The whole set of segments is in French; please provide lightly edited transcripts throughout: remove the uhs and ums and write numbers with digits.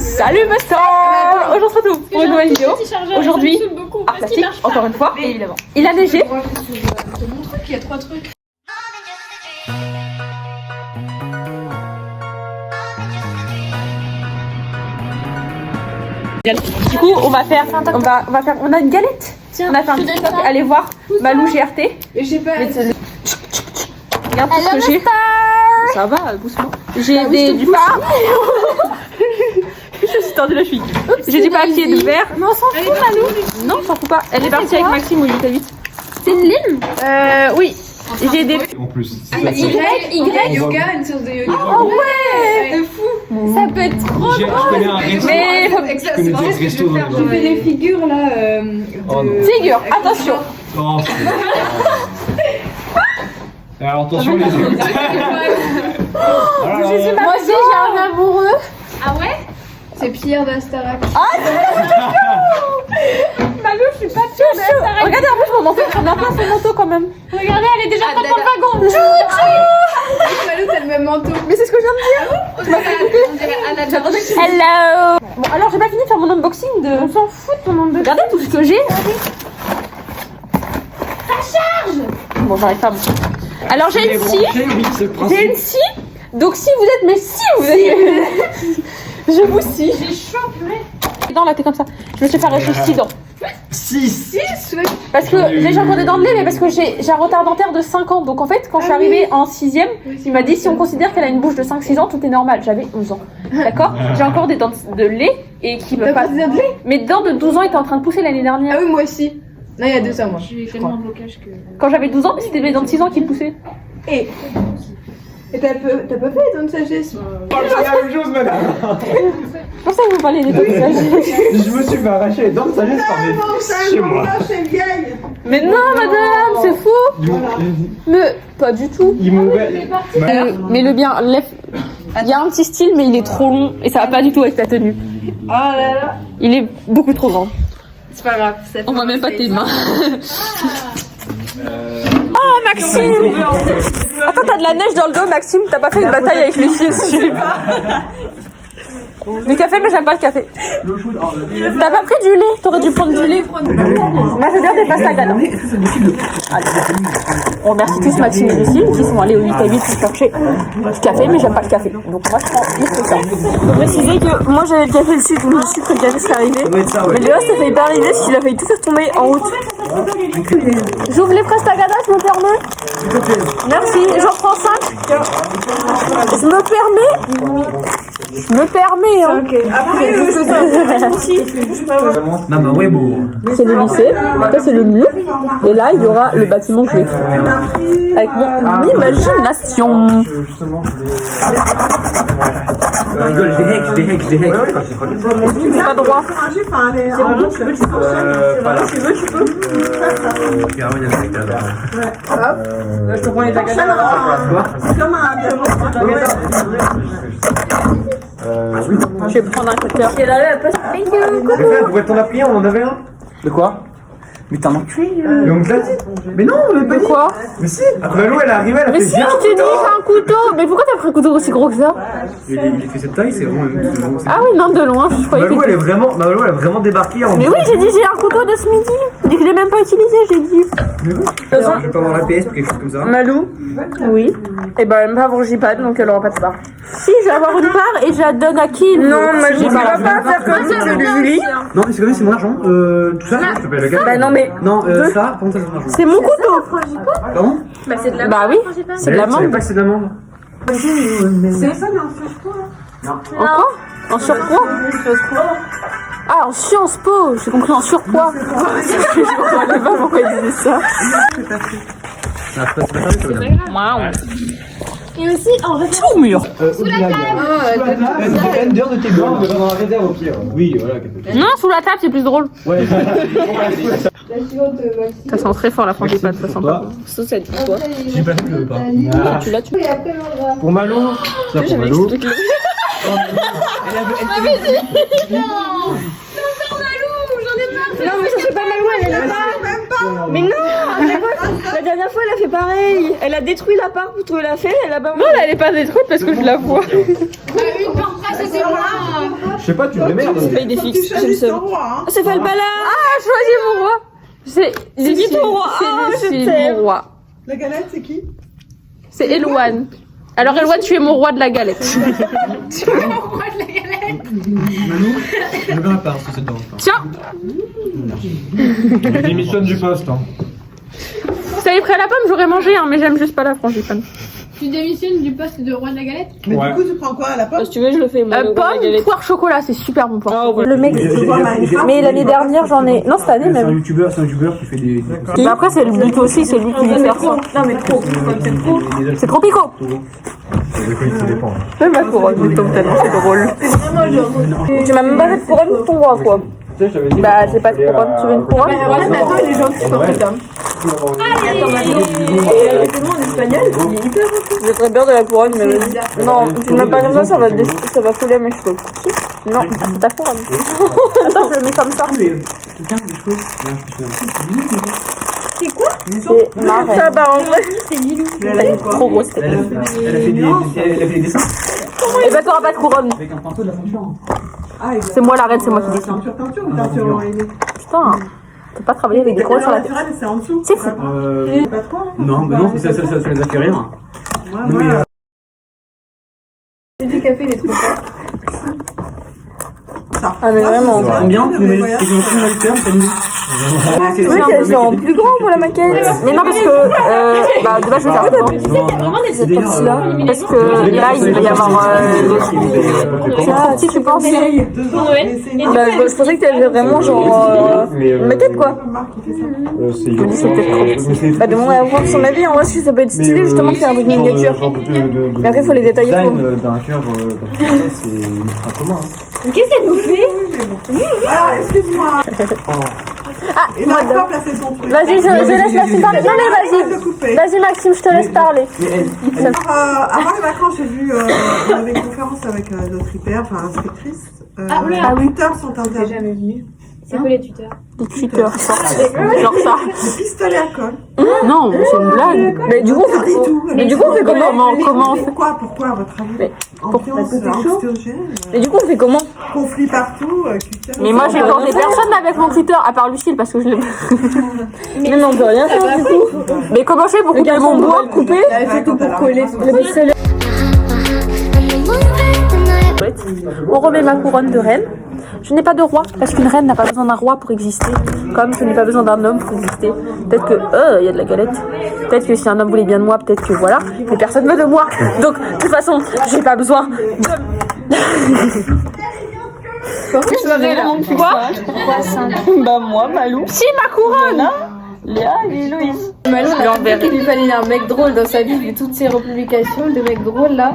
Salut ma soeur. Aujourd'hui on se retrouve pour une nouvelle vidéo. Aujourd'hui, art plastique, encore une fois, évidemment. Il a neigé. Mon truc, il y a 3 trucs. Du coup, on a une galette. On a fait un petit TikTok. Allez voir Malou GRT. Mais je sais pas. Regarde tout ce que j'ai. Ça va, doucement. J'ai du pain. Je suis tendue la cheville. J'ai du papier de verre. Mais on s'en fout, Malou. Non, on s'en fout pas. Elle est partie avec Maxime au 8 à 8. C'est une lime. Oui. J'ai des. En plus. Y, yoga, une séance de yoga. Oh ouais. C'est fou. Ça peut être trop Je connais un resto. Mais Je connais des restos dans Je fais des figures là. figure, attention. Oh, alors attention les yeux. Moi aussi j'ai un amoureux. Ah ouais? C'est Pierre d'Astarac. Malou, je suis pas sûre. Regardez, en plus mon manteau, il prend bien place son manteau quand même. Regardez, elle est déjà pas dans le wagon. Malou, t'as le même manteau. Mais c'est ce que je viens de dire. Tu m'as fait couper. Hello. Bon, alors j'ai pas fini de faire mon unboxing de. On s'en fout de ton unboxing. Regardez tout ce que j'ai. Ça charge. Bon, j'arrive pas à bouger. Alors j'ai une scie. J'ai une scie. Donc si vous êtes, je vous scie. J'ai chaud, purée. Dans là, t'es comme ça. Je me suis fait arracher 6 dents. 6. Parce que j'ai encore des dents de lait, mais parce que j'ai un retard dentaire de 5 ans. Donc en fait, quand je suis arrivée en 6ème, il m'a dit si on considère qu'elle a une bouche de 5-6 ans, tout est normal. J'avais 11 ans. D'accord. J'ai encore des dents de lait et qui me passent. Des dents de lait? Mes dents de 12 ans étaient en train de pousser l'année dernière. Ah oui, moi aussi. Non, il y a 2 ans, moi. J'ai tellement de blocage que. Quand j'avais 12 ans, c'était mes dents de 6 ans qui poussaient. Et t'as pas fait les dents de sagesse? C'est la même chose, madame. C'est pour ça que vous parlez des dents de sagesse. Je me suis fait arracher les dents de sagesse par chez moi. Mais non, madame, c'est fou. Mais pas du tout. Ils m'ont ouvert. Mais le bien, il y a un petit style, mais il est trop long et ça va pas du tout avec ta tenue. Oh là là. Il est beaucoup trop grand. C'est pas grave. On voit même pas tes mains. Oh Maxime! Attends, t'as de la neige dans le dos, Maxime. T'as pas fait une bataille avec les filles, je sais pas. Du café, mais j'aime pas le café. T'as pas pris du lait? T'aurais dû prendre du lait. Moi, je veux bien des pastas Gana. On remercie tous Maxime et Lucie qui sont allés au 8 à 8 pour chercher du café, mais j'aime pas le café. Donc moi, je prends juste ça. Faut préciser que moi, j'avais le café dessus, donc le sucre, le café, c'est arrivé. Mais là, ça fait pas arriver parce qu'il a failli tout faire tomber en route. J'ouvre les pastas Gana, je me permets. Merci, j'en prends 5. Je me permets. Je me permets, hein. Ok. Après, Non, mais ouais, bon. C'est le lycée, ça c'est le mur, et là il y aura le bâtiment que je vais faire. Avec mon imagination. Justement, je les hack. C'est pas droit. Voilà. je te prends les agaces. Je vais prendre un cutter. Vous pouvez t'en appuyer, on en avait un. De quoi? Mais t'en as tué. Mais on te l'a dit. Mais non, on l'a pas De dit. quoi? Mais si. Malou, elle est arrivée, elle a Mais fait si, bien. je t'ai dit, j'ai un couteau. Mais pourquoi t'as pris un couteau aussi gros que ça? Il fait cette taille, c'est vraiment. Ah oui, non, de loin, je croyais que Malou, elle a vraiment débarqué en. Mais oui, j'ai dit, j'ai un couteau de ce midi. Et que je l'ai même pas utilisé, j'ai dit. Je vais pas avoir la PS ou quelque chose comme ça. Malou? Oui. Et ben, elle aime pas avoir J-Pad, donc elle aura pas de part. Si, je vais avoir une part et je la donne à qui? Non, mais je vais pas faire comme ça, c'est de Julie. Non, mais c'est vrai, c'est mon argent. Tout ça, je te paye la carte. Bah non, mais. Non, ça, par contre, ça, c'est mon argent. C'est mon couteau. Pardon? Bah oui, c'est de la Je savais menthe. pas que c'est de l'amande. Encore? En surpoids? Ah, en Sciences Po, j'ai compris en surpoids. Je comprenais pas pourquoi il disait ça. Et aussi, en fait, Tout mur. Sous la table. Dehors de tes bords, on va dans la réserve au pire. Oui, voilà. Non, sous la table, c'est plus drôle. Ouais. Ça sent très fort la frangipane, ça sent pas. Ça, ça dit quoi? J'ai pas fait le pas. Tu l'as tué. Pour Malou. Ça pour Malou. Non, mais ça c'est pas Malou, elle est là. Mais non, la dernière fois elle a fait pareil. Elle a détruit l'appart pour trouver la fête, elle a pas. Non, elle est pas détruite parce que je la vois. une porte c'était moi. Je sais pas, tu le merdes. Paye des fixes, Tu c'est le choisis seul. ton roi, hein. C'est Falbala. Ah, choisis mon roi. C'est qui ton roi? Ah, je t'aime. Mon roi. La galette, c'est qui? C'est Elouane. Alors Elouane, tu es mon roi de la galette. Manou, je viens pas si c'est dedans. Tiens, Je démissionne du poste. Hein. si t'avais pris à la pomme, j'aurais mangé, hein, mais j'aime juste pas la frangipane. Tu démissionnes du poste de roi de la galette? Mais Ouais. du coup, tu prends quoi à la pomme? Si tu veux, je le fais. Pomme, poire chocolat, c'est super bon poire. Le mec, J'ai- mais l'année dernière, j'en ai. Non, cette année C'est un même. youtubeur qui fait des. Mais après, c'est le but aussi, c'est lui qui veut faire ça. Non, mais trop. C'est trop picot. Ça dépend. Fais ma couronne, je tombe tellement, c'est drôle. Tu m'as même pas fait de couronne pour ton roi, quoi. Bah, j'ai pas de couronne, tu veux une couronne? Ouais, mais attends, les gens qui sont putain. J'ai très peur de la couronne, mais vas-y. Non, tu m'as pas comme ça va fouler mes cheveux. Non, ta couronne. Attends, je le mets comme ça. C'est quoi? C'est ma reine. Ça, bah, en vrai, c'est Lilou. Elle est trop grosse, cette Elle a fait des dessins. Et bah, t'auras pas de couronne. Avec un pinceau de la fonction. C'est moi la reine, c'est moi qui décide. Teinture ou teinture enraînée? Putain, t'as pas travaillé avec des couronnes sur la tête. naturelle, c'est en dessous. C'est fou. Pas trop, hein. Non, mais non, ça les a fait rire. Moi, du café, les trucs. Ah, mais vraiment. J'aime bien, mais Oui, qu'elles sont plus grand pour la maquette. Mais non, parce que. Bah, de base, je vais faire ça. Parce que là, il va y avoir. C'est trop petit, tu penses? Bah, je pensais que t'avais vraiment genre. Une maquette, quoi. C'est peut-être trop. Bah, demande à voir son avis. En vrai, ça peut être stylé justement de faire un truc miniature. Mais après, il faut les détailler. D'un cœur, c'est ultra commun. Qu'est-ce qu'elle nous fait? Ah, excuse-moi. Ah, Et là, pas placer son truc. vas-y, je laisse Maxime parler. Non, mais vas-y. Vas-y, Maxime, je te laisse parler. Avant les vacances, j'ai vu, on avait une conférence avec notre hyper, enfin inspectrice. Les tuteurs sont interdits. C'est quoi les tuteurs? Les tuteurs, genre ça. Les pistolets à colle. Non, c'est une blague. Mais du coup, on fait tout. Mais du coup, on fait comment on fait Pourquoi, à votre avis? Ambiance anxiogène, Mais du coup, on fait comment? conflit partout, cutter. Mais moi, j'ai corné personne avec mon Twitter, à part Lucille, parce que je l'ai. Mais non, on peut rien faire du tout. Mais comment je fais pour couper mon bois coupé? Elle fait tout pour coller. On remet ma couronne de reine. Je n'ai pas de roi, parce qu'une reine n'a pas besoin d'un roi pour exister. Comme je n'ai pas besoin d'un homme pour exister. Peut-être que, il y a de la galette. Peut-être que si un homme voulait bien de moi, peut-être que voilà. Mais personne ne veut de moi. Donc, de toute façon, j'ai pas besoin de. Quoi? Bah, moi, Malou. Si, ma couronne! Léa et Héloïse. Malou, il fallait un mec drôle dans sa vie, vu toutes ces republications de mecs drôles là.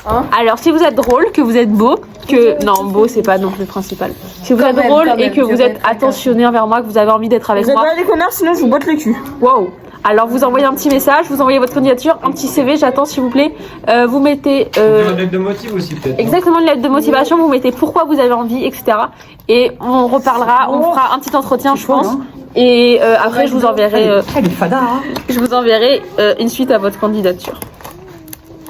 Hein? Alors, si vous êtes drôle, que vous êtes beau, que. Non, beau, c'est pas non plus le principal. Si vous êtes drôle et que vous êtes attentionné envers moi, que vous avez envie d'être avec moi. Vous êtes pas les connards, sinon je vous botte le cul. Wow. Alors, vous envoyez un petit message, vous envoyez votre candidature, un petit CV, j'attends s'il vous plaît. Vous mettez. Une lettre de motif aussi, peut-être. Exactement, une lettre de motivation, vous mettez pourquoi vous avez envie, etc. Et on reparlera, on fera un petit entretien, je pense. Et après, je vous enverrai. Je vous enverrai une suite à votre candidature.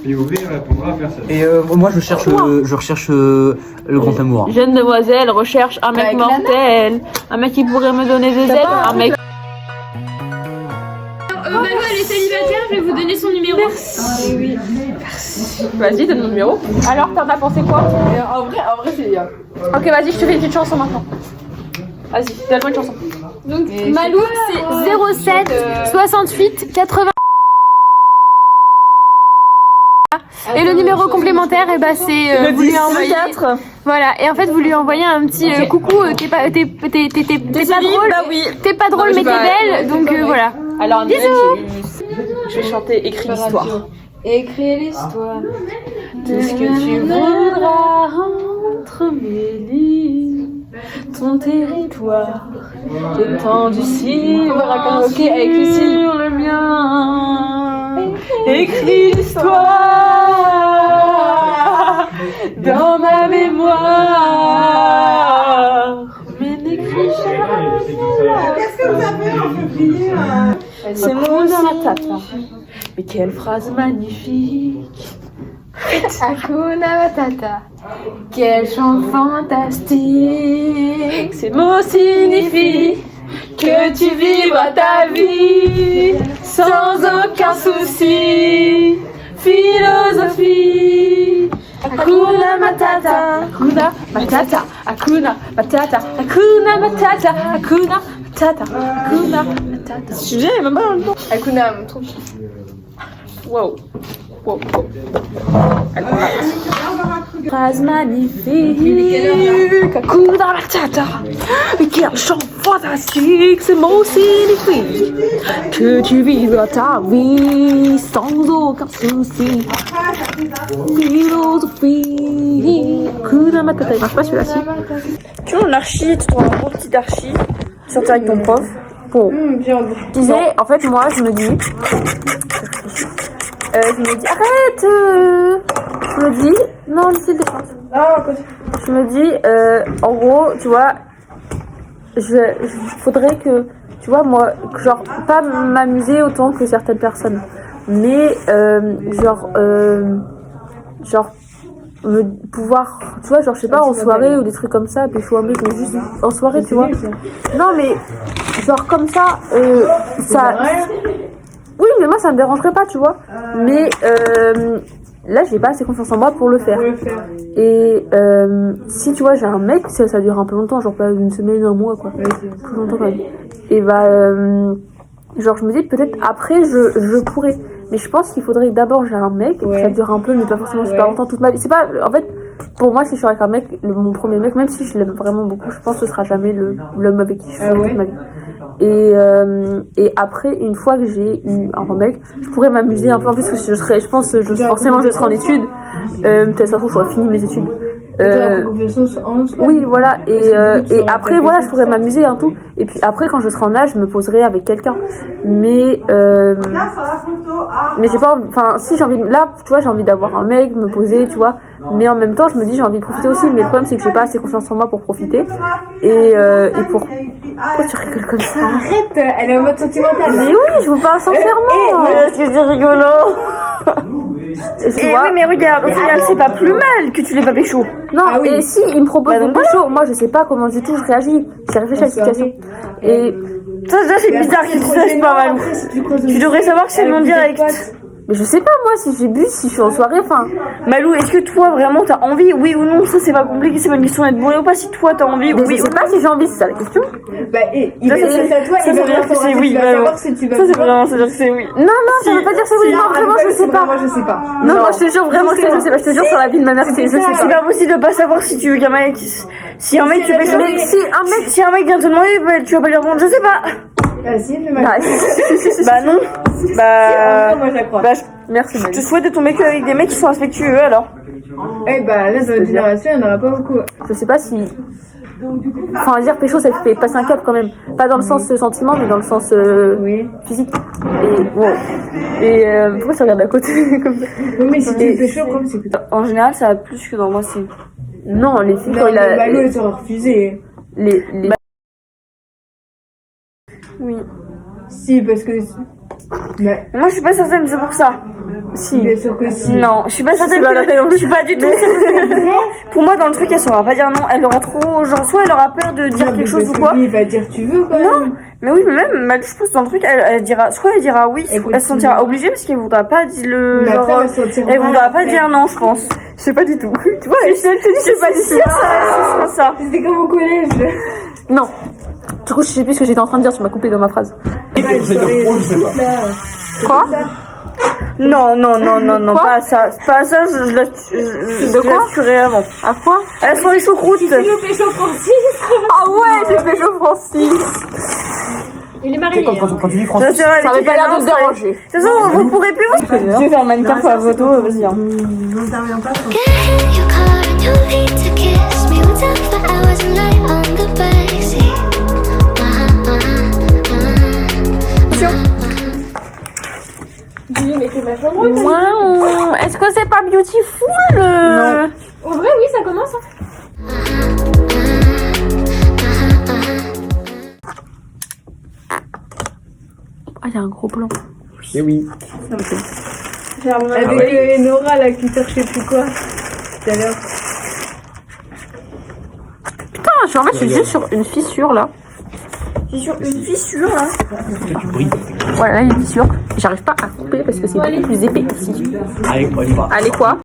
Et ouvrir répondra à personne. Et moi je recherche le grand amour. Jeune demoiselle recherche un mec mortel, un mec qui pourrait me donner des ailes, un mec. Malou, elle est célibataire, je vais vous donner son numéro. Merci. Vas-y, donne mon numéro. Alors, t'en as pensé quoi? En vrai, c'est bien. Ok, vas-y, je te fais une petite chanson maintenant. Vas-y, donne-moi une chanson. Donc, Malou, c'est 07 68 80. Et le numéro complémentaire, et bah c'est vous lui envoyez. Voilà, et en fait vous lui envoyez un petit coucou, t'es pas drôle, Bah oui. t'es pas drôle mais t'es belle, donc voilà. Alors, bisous. Je vais chanter Écris l'histoire. Écris l'histoire. Tout ce que tu voudras entre mes lignes, ton territoire, le temps du cibre, ok, avec Lucille, le mien. Écris l'histoire dans ma mémoire, mais n'écris jamais. Qu'est-ce que vous avez en février? C'est mon dans la tête. Mais quelle phrase magnifique. Hakuna Matata. Quel chant fantastique. Ces mots signifient que tu vivras ta vie sans aucun souci. Philosophie. Hakuna Matata. Hakuna Matata. Hakuna Matata. Hakuna Matata. Hakuna Matata. Hakuna Matata. J'ai même pas le temps. Hakuna, trop. Wow. Wow. Phrase magnifique, Hakuna Matata. Quel chant fantastique, ces mots signifient que tu vivras ta vie sans aucun souci. Philosophie, Hakuna Matata. Il marche pas celui-là, si. Tu vois, en archi, tu trouves un gros petit archi, sorti avec ton prof. Bon. Je disais, en fait, moi, je me dis, arrête Je me dis, non, laissez le défendre. Je me dis, en gros, tu vois, faudrait que, tu vois, moi, genre, pas m'amuser autant que certaines personnes, mais, pouvoir, tu vois, genre, je sais pas, en soirée ou des trucs comme ça, puis je suis un mec, mais juste en soirée, tu vois. Non, mais, genre, comme ça, ça... Oui, mais moi, ça me dérangerait pas, tu vois. Mais, là, j'ai pas assez confiance en moi pour le faire. Et, si, tu vois, j'ai un mec, ça dure un peu longtemps, genre pas une semaine, un mois, quoi. Plus longtemps, quand même. Et bah, genre, je me dis, peut-être après, je pourrais. Mais je pense qu'il faudrait d'abord j'ai un mec, ça dure un peu, mais pas forcément super longtemps toute ma vie. C'est pas, en fait, pour moi, si je suis avec un mec, mon premier mec, même si je l'aime vraiment beaucoup, je pense que ce sera jamais l'homme avec qui je suis toute ma vie. Et après, une fois que j'ai eu un mec, je pourrais m'amuser un peu en plus, parce que forcément, je serai en études. Peut-être ça se trouve, j'aurais fini mes études. Oui, voilà. Et après, voilà, je pourrais m'amuser un tout. Et puis après, quand je serai en âge, je me poserai avec quelqu'un. Mais j'ai pas, enfin, si j'ai envie, là, tu vois, j'ai envie d'avoir un mec, me poser, tu vois. Mais en même temps, je me dis, j'ai envie de profiter aussi. Mais le problème, c'est que j'ai pas assez confiance en moi pour profiter. Et pourquoi tu rigoles comme ça? Arrête, elle est en mode sentimentale. Mais oui, je vous parle sincèrement. Est-ce que c'est rigolo? Oui, mais regarde, au final, c'est pas plus mal que tu l'aies pas pécho. Non, et si il me propose de pécho, moi je sais pas comment du tout je réagis. J'ai réfléchi à la situation. Et ça, c'est bizarre que tu saches pas mal. Tu devrais savoir que c'est non direct. Mais je sais pas moi si j'ai bu, si je suis en soirée, enfin. Malou, est-ce que toi vraiment t'as envie, oui ou non? Ça c'est pas compliqué, c'est pas une question d'être bourré ou pas. Si toi t'as envie, oui. Je sais pas si j'ai envie, c'est ça la question. Bah, il va dire à toi, il va dire que c'est oui. Ça c'est vraiment, ça veut dire que c'est oui. Non, ça veut pas dire que c'est oui. Non, vraiment, je sais pas. Moi je sais pas. Non, moi je te jure vraiment que je sais pas. Je te jure sur la vie de ma mère, je sais pas. C'est pas possible de pas savoir si tu veux qu'un mec. Si un mec tu fais ça. Si un mec vient te demander, tu vas pas lui répondre, je sais pas. Bah si, fais mal. Bah non. Merci. Je te souhaite de tomber que avec des mecs qui sont respectueux alors. Eh bah là dans notre génération il n'y en aura pas beaucoup. Je sais pas si. Enfin dire pécho ça fait passer un cap quand même. Pas dans le sens sentiment mais dans le sens physique. Et bon. Et pourquoi tu regardes à côté comme ça? Oui mais si tu pécho le problème c'est que. En général ça va plus que dans moi c'est. Non les filles quand il a. Bah elle t'aurait refusé. Les. Oui. Si parce que. Mais... Moi je suis pas certaine, c'est pour ça. Si. Bien sûr que si. Non, je suis pas certaine. Je suis pas du tout. Pour moi, dans le truc, elle saura pas dire non. Elle aura trop. Genre, soit elle aura peur de dire quelque chose ou quoi. Il va dire tu veux quoi. Non, mais oui, mais même, je pense dans le truc, elle dira. Soit elle dira oui, elle se sentira obligée parce qu'elle voudra pas dire le. Genre, elle voudra pas dire non, je pense. Je sais pas du tout. Tu vois, je te dis, je suis pas du tout. Ça. C'était comme au collège. Non. Du coup, je sais plus ce que j'étais en train de dire, tu m'as coupé dans ma phrase. Quoi? Non, pas ça. Pas ça, je laisse réellement. À quoi? Elles sont les choucroutes. Tu fais le pécho Francis. Ah ouais, j'ai pécho Francis. Il est marié. Quand tu dis Francis, ça avait pas l'air de se déranger. De toute façon, vous pourrez plus. Je vais faire mannequin pour la photo, vas-y. N'interviens pas sur Wow. Est-ce que c'est pas beautiful? Non. En vrai, oui, ça commence. Ah, il y a un gros blanc. Eh oui. Avec Nora là qui cherche je sais plus quoi tout à l'heure. Putain, je suis juste sur une fissure là. Je suis sur une fissure là. Voilà, là il y a une fissure. J'arrive pas à couper parce que c'est beaucoup plus épais ici. Allez, on y va. Allez quoi?